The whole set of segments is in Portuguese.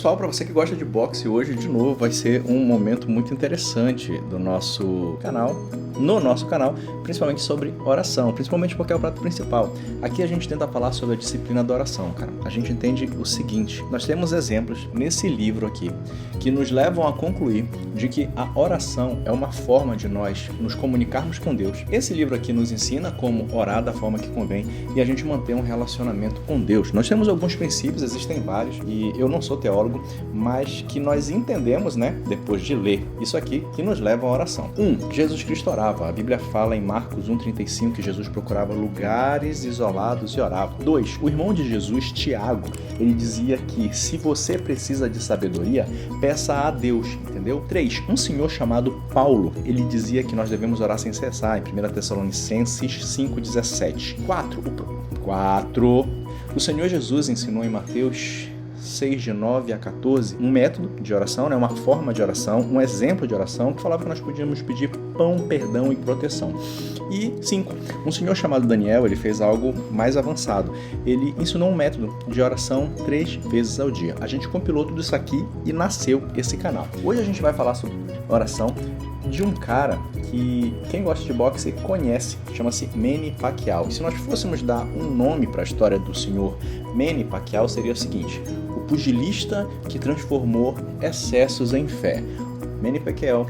pessoal, para você que gosta de boxe, hoje de novo vai ser um momento muito interessante do nosso canal, no nosso canal, principalmente sobre oração, principalmente porque é o prato principal. Aqui a gente tenta falar sobre a disciplina da oração, cara. A gente entende o seguinte, nós temos exemplos nesse livro aqui que nos levam a concluir de que a oração é uma forma de nós nos comunicarmos com Deus. Esse livro aqui nos ensina como orar da forma que convém e a gente manter um relacionamento com Deus. Nós temos alguns princípios, existem vários, e eu não sou teólogo, mas que nós entendemos, né, depois de ler isso aqui, que nos leva à oração. 1. Jesus Cristo orava. A Bíblia fala em Marcos 1,35 que Jesus procurava lugares isolados e orava. 2. O irmão de Jesus, Tiago, ele dizia que se você precisa de sabedoria, peça a Deus, entendeu? 3. Um senhor chamado Paulo, ele dizia que nós devemos orar sem cessar, em 1 Tessalonicenses 5,17. 4. O Senhor Jesus ensinou em Mateus 6, de 9 a 14, um método de oração, né? Uma forma de oração, um exemplo de oração, que falava que nós podíamos pedir pão, perdão e proteção. E 5, um senhor chamado Daniel, ele fez algo mais avançado. Ele ensinou um método de oração 3 vezes ao dia. A gente compilou tudo isso aqui e nasceu esse canal. Hoje a gente vai falar sobre oração de um cara que quem gosta de boxe conhece, chama-se Manny Pacquiao. E se nós fôssemos dar um nome para a história do senhor Manny Pacquiao, seria o seguinte: o pugilista que transformou excessos em fé. Manny Pacquiao,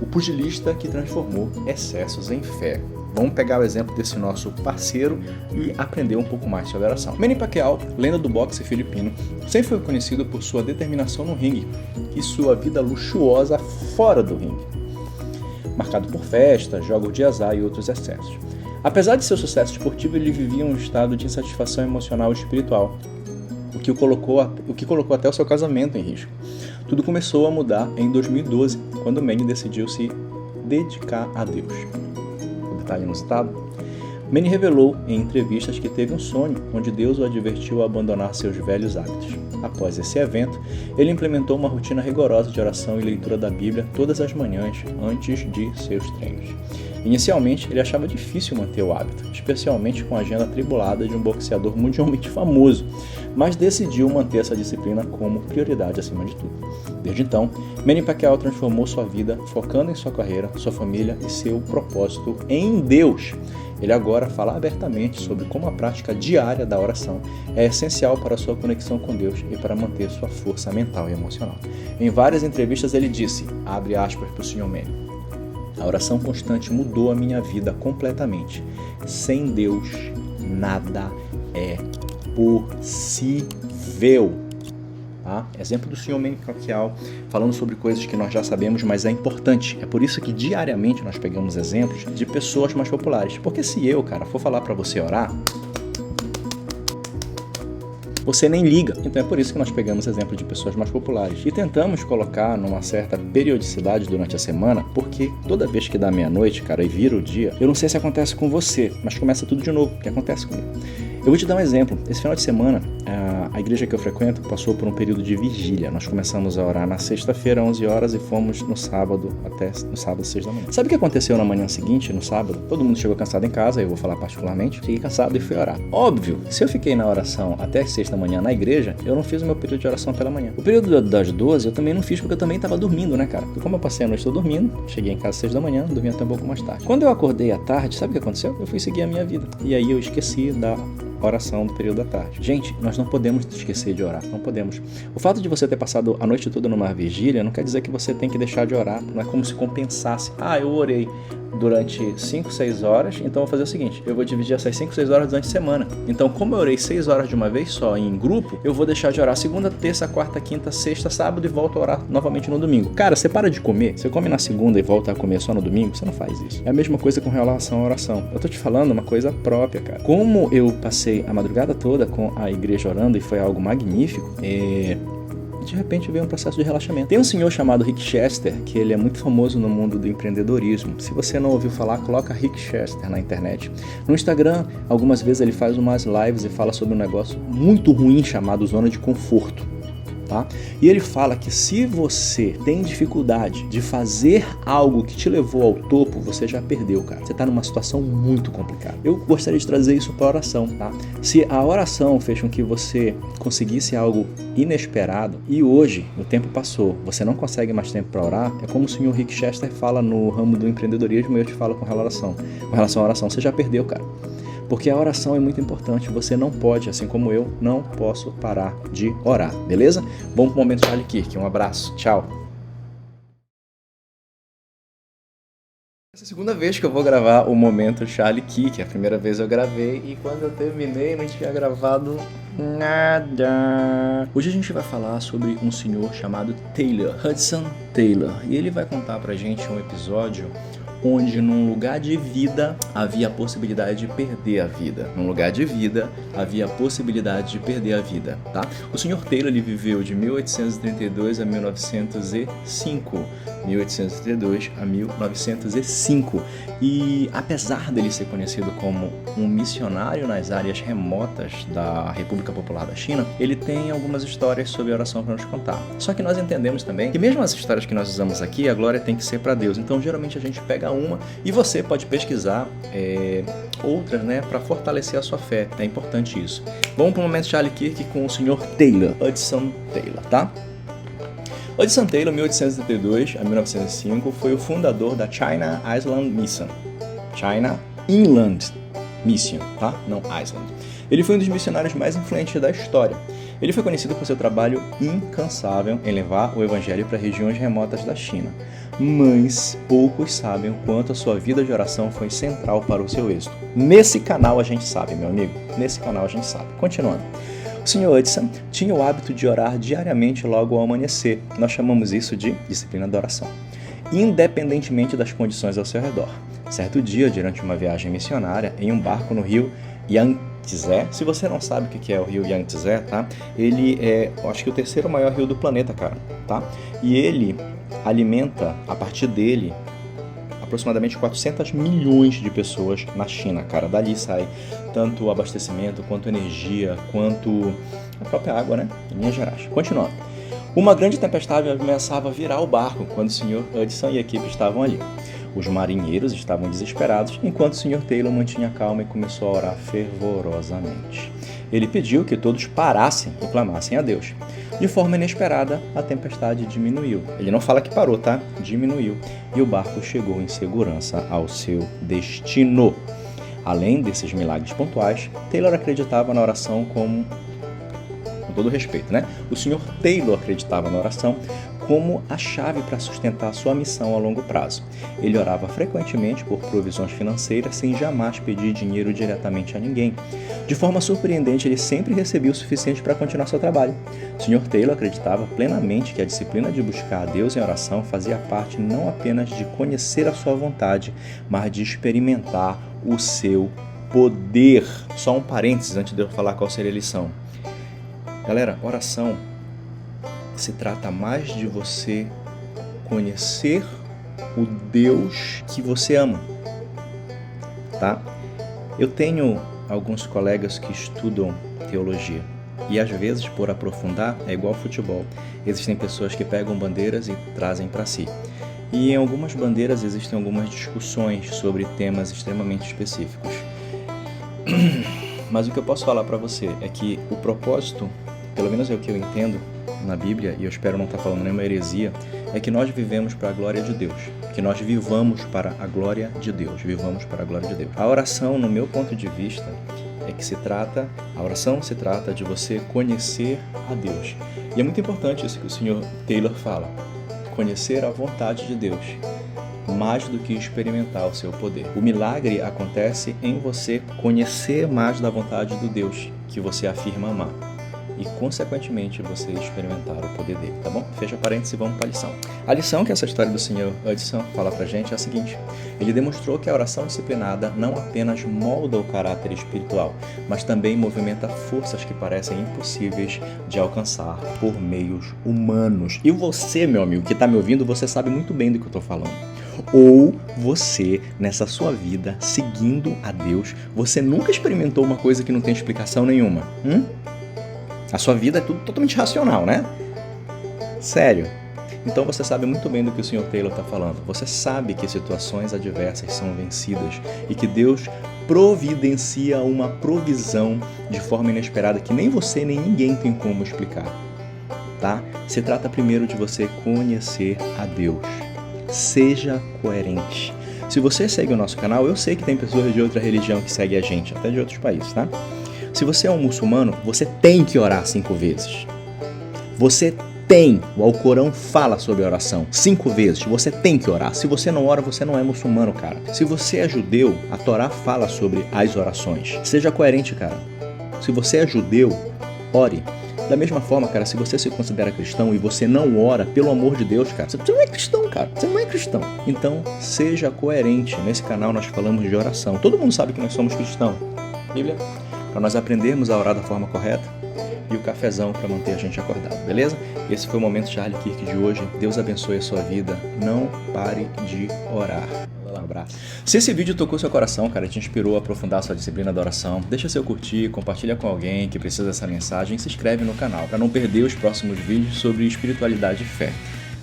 o pugilista que transformou excessos em fé. Vamos pegar o exemplo desse nosso parceiro e aprender um pouco mais sobre oração. Manny Pacquiao, lenda do boxe filipino, sempre foi conhecido por sua determinação no ringue e sua vida luxuosa fora do ringue, marcado por festas, jogos de azar e outros excessos. Apesar de seu sucesso esportivo, ele vivia um estado de insatisfação emocional e espiritual, o que colocou até o seu casamento em risco. Tudo começou a mudar em 2012, quando Manny decidiu se dedicar a Deus. O detalhe inusitado? Manny revelou em entrevistas que teve um sonho onde Deus o advertiu a abandonar seus velhos hábitos. Após esse evento, ele implementou uma rotina rigorosa de oração e leitura da Bíblia todas as manhãs antes de seus treinos. Inicialmente, ele achava difícil manter o hábito, especialmente com a agenda atribulada de um boxeador mundialmente famoso, mas decidiu manter essa disciplina como prioridade acima de tudo. Desde então, Manny Pacquiao transformou sua vida focando em sua carreira, sua família e seu propósito em Deus. Ele agora fala abertamente sobre como a prática diária da oração é essencial para a sua conexão com Deus e para manter sua força mental e emocional. Em várias entrevistas ele disse, abre aspas para o Sr. Manny: a oração constante mudou a minha vida completamente. Sem Deus, nada é possível. Tá? Exemplo do Sr. Manny Pacquiao, falando sobre coisas que nós já sabemos, mas é importante. É por isso que diariamente nós pegamos exemplos de pessoas mais populares. Porque se eu, cara, for falar para você orar, você nem liga. Então é por isso que nós pegamos exemplo de pessoas mais populares e tentamos colocar numa certa periodicidade durante a semana, porque toda vez que dá meia-noite, cara, e vira o dia, eu não sei se acontece com você, mas começa tudo de novo, que acontece comigo. Eu vou te dar um exemplo. Esse final de semana, a igreja que eu frequento passou por um período de vigília. Nós começamos a orar na sexta-feira, 11 horas, e fomos no sábado, até no sábado, 6 da manhã. Sabe o que aconteceu na manhã seguinte, no sábado? Todo mundo chegou cansado em casa, eu vou falar particularmente. Cheguei cansado e fui orar. Óbvio, se eu fiquei na oração até as 6 da manhã na igreja, eu não fiz o meu período de oração pela manhã. O período das 12 eu também não fiz, porque eu também estava dormindo, né, cara? Porque como eu passei a noite tô dormindo, cheguei em casa às 6 da manhã, dormi até um pouco mais tarde. Quando eu acordei à tarde, sabe o que aconteceu? Eu fui seguir a minha vida. E aí eu esqueci da oração do período da tarde. Gente, nós não podemos esquecer de orar, não podemos. O fato de você ter passado a noite toda numa vigília não quer dizer que você tem que deixar de orar, não é como se compensasse. Eu orei durante 5, 6 horas, então eu vou fazer o seguinte, eu vou dividir essas 5, 6 horas durante a semana. Então, como eu orei 6 horas de uma vez só em grupo, eu vou deixar de orar segunda, terça, quarta, quinta, sexta, sábado e volto a orar novamente no domingo. Cara, você para de comer, você come na segunda e volta a comer só no domingo, você não faz isso. É a mesma coisa com relação à oração. Eu tô te falando uma coisa própria, cara. Como eu passei a madrugada toda com a igreja orando e foi algo magnífico, de repente veio um processo de relaxamento. Tem um senhor chamado Rick Chester, que ele é muito famoso no mundo do empreendedorismo. Se você não ouviu falar, coloca Rick Chester na internet. No Instagram, algumas vezes ele faz umas lives e fala sobre um negócio muito ruim chamado zona de conforto. tá? E ele fala que se você tem dificuldade de fazer algo que te levou ao topo, você já perdeu, cara. Você tá numa situação muito complicada. Eu gostaria de trazer isso para a oração, tá? Se a oração fez com que você conseguisse algo inesperado e hoje o tempo passou, você não consegue mais tempo para orar, é como o senhor Rick Chester fala no ramo do empreendedorismo e eu te falo com relação à oração, você já perdeu, cara. Porque a oração é muito importante, você não pode, assim como eu, não posso parar de orar, beleza? Vamos pro momento Charlie Kirk, um abraço, tchau! Essa é a segunda vez que eu vou gravar o momento Charlie Kirk, a primeira vez eu gravei e quando eu terminei não tinha gravado nada. Hoje a gente vai falar sobre um senhor chamado Taylor, Hudson Taylor, e ele vai contar pra gente um episódio onde num lugar de vida havia a possibilidade de perder a vida. Num lugar de vida havia a possibilidade de perder a vida, tá? O Sr. Taylor ele viveu de 1832 a 1905. 1832 a 1905. E apesar dele ser conhecido como um missionário nas áreas remotas da República Popular da China, ele tem algumas histórias sobre oração para nos contar. Só que nós entendemos também que mesmo as histórias que nós usamos aqui, a glória tem que ser para Deus. Então geralmente a gente pega uma e você pode pesquisar outras, né, para fortalecer a sua fé. É importante isso. Vamos para o momento Charlie Kirk com o Sr. Taylor, Hudson Taylor, tá? Hudson Taylor, 1872 a 1905, foi o fundador da China Island Mission. China Inland Mission, tá? Não Island. Ele foi um dos missionários mais influentes da história. Ele foi conhecido por seu trabalho incansável em levar o evangelho para regiões remotas da China. Mas poucos sabem o quanto a sua vida de oração foi central para o seu êxito. Nesse canal a gente sabe, meu amigo. Nesse canal a gente sabe. Continuando. O Sr. Hudson tinha o hábito de orar diariamente logo ao amanhecer. Nós chamamos isso de disciplina da oração, independentemente das condições ao seu redor. Certo dia, durante uma viagem missionária, em um barco no rio Yangtze, se você não sabe o que é o rio Yangtze, tá? Ele é, acho que o terceiro maior rio do planeta, cara, tá? E ele alimenta, a partir dele, aproximadamente 400 milhões de pessoas na China, cara. Dali sai tanto o abastecimento, quanto energia, quanto a própria água, né? Em Minas Gerais. Continuando. Uma grande tempestade ameaçava virar o barco quando o Sr. Hudson e a equipe estavam ali. Os marinheiros estavam desesperados, enquanto o Sr. Taylor mantinha calma e começou a orar fervorosamente. Ele pediu que todos parassem e clamassem a Deus. De forma inesperada, a tempestade diminuiu. Ele não fala que parou, tá? Diminuiu. E o barco chegou em segurança ao seu destino. Além desses milagres pontuais, Taylor acreditava na oração com todo respeito, né? O Sr. Taylor acreditava na oração como a chave para sustentar sua missão a longo prazo. Ele orava frequentemente por provisões financeiras sem jamais pedir dinheiro diretamente a ninguém. De forma surpreendente, ele sempre recebia o suficiente para continuar seu trabalho. O Sr. Taylor acreditava plenamente que a disciplina de buscar a Deus em oração fazia parte não apenas de conhecer a sua vontade, mas de experimentar o seu poder. Só um parênteses antes de eu falar qual seria a lição. Galera, oração se trata mais de você conhecer o Deus que você ama, tá? Eu tenho alguns colegas que estudam teologia e às vezes, por aprofundar, é igual futebol. Existem pessoas que pegam bandeiras e trazem para si. E em algumas bandeiras existem algumas discussões sobre temas extremamente específicos. Mas o que eu posso falar para você é que o propósito, pelo menos é o que eu entendo na Bíblia, e eu espero não estar falando nenhuma heresia, é que nós vivemos para a glória de Deus. Que nós vivamos para a glória de Deus. Vivamos para a glória de Deus. A oração, no meu ponto de vista, a oração se trata de você conhecer a Deus. E é muito importante isso que o Sr. Taylor fala. Conhecer a vontade de Deus, mais do que experimentar o seu poder. O milagre acontece em você conhecer mais da vontade do Deus que você afirma amar. E, consequentemente, você experimentar o poder dele, tá bom? Fecha parênteses e vamos para a lição. A lição que essa história do Sr. Hudson fala pra gente é a seguinte: ele demonstrou que a oração disciplinada não apenas molda o caráter espiritual, mas também movimenta forças que parecem impossíveis de alcançar por meios humanos. E você, meu amigo, que está me ouvindo, você sabe muito bem do que eu estou falando. Ou você, nessa sua vida, seguindo a Deus, você nunca experimentou uma coisa que não tem explicação nenhuma? A sua vida é tudo totalmente racional, né? Sério? Então você sabe muito bem do que o Sr. Taylor está falando. Você sabe que situações adversas são vencidas e que Deus providencia uma provisão de forma inesperada que nem você nem ninguém tem como explicar, tá? Se trata primeiro de você conhecer a Deus. Seja coerente. Se você segue o nosso canal, eu sei que tem pessoas de outra religião que seguem a gente, até de outros países, tá? Se você é um muçulmano, você tem que orar 5 vezes. Você tem, o Alcorão fala sobre oração 5 vezes, você tem que orar. Se você não ora, você não é muçulmano, cara. Se você é judeu, a Torá fala sobre as orações. Seja coerente, cara. Se você é judeu, ore. Da mesma forma, cara, se você se considera cristão e você não ora, pelo amor de Deus, cara, você não é cristão, cara. Você não é cristão. Então, seja coerente. Nesse canal nós falamos de oração. Todo mundo sabe que nós somos cristãos. Bíblia, para nós aprendermos a orar da forma correta, e o cafezão para manter a gente acordado, beleza? Esse foi o Momento Charlie Kirk de hoje. Deus abençoe a sua vida. Não pare de orar. Um abraço. Se esse vídeo tocou seu coração, cara, te inspirou a aprofundar sua disciplina da oração, deixa seu curtir, compartilha com alguém que precisa dessa mensagem e se inscreve no canal para não perder os próximos vídeos sobre espiritualidade e fé.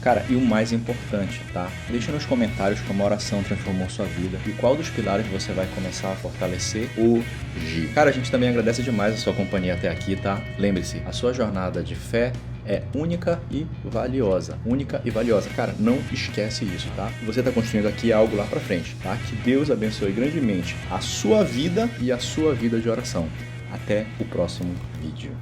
Cara, e o mais importante, tá? Deixa nos comentários como a oração transformou sua vida e qual dos pilares você vai começar a fortalecer hoje. Cara, a gente também agradece demais a sua companhia até aqui, tá? Lembre-se, a sua jornada de fé é única e valiosa. Única e valiosa. Cara, não esquece isso, tá? Você tá construindo aqui algo lá pra frente, tá? Que Deus abençoe grandemente a sua vida e a sua vida de oração. Até o próximo vídeo.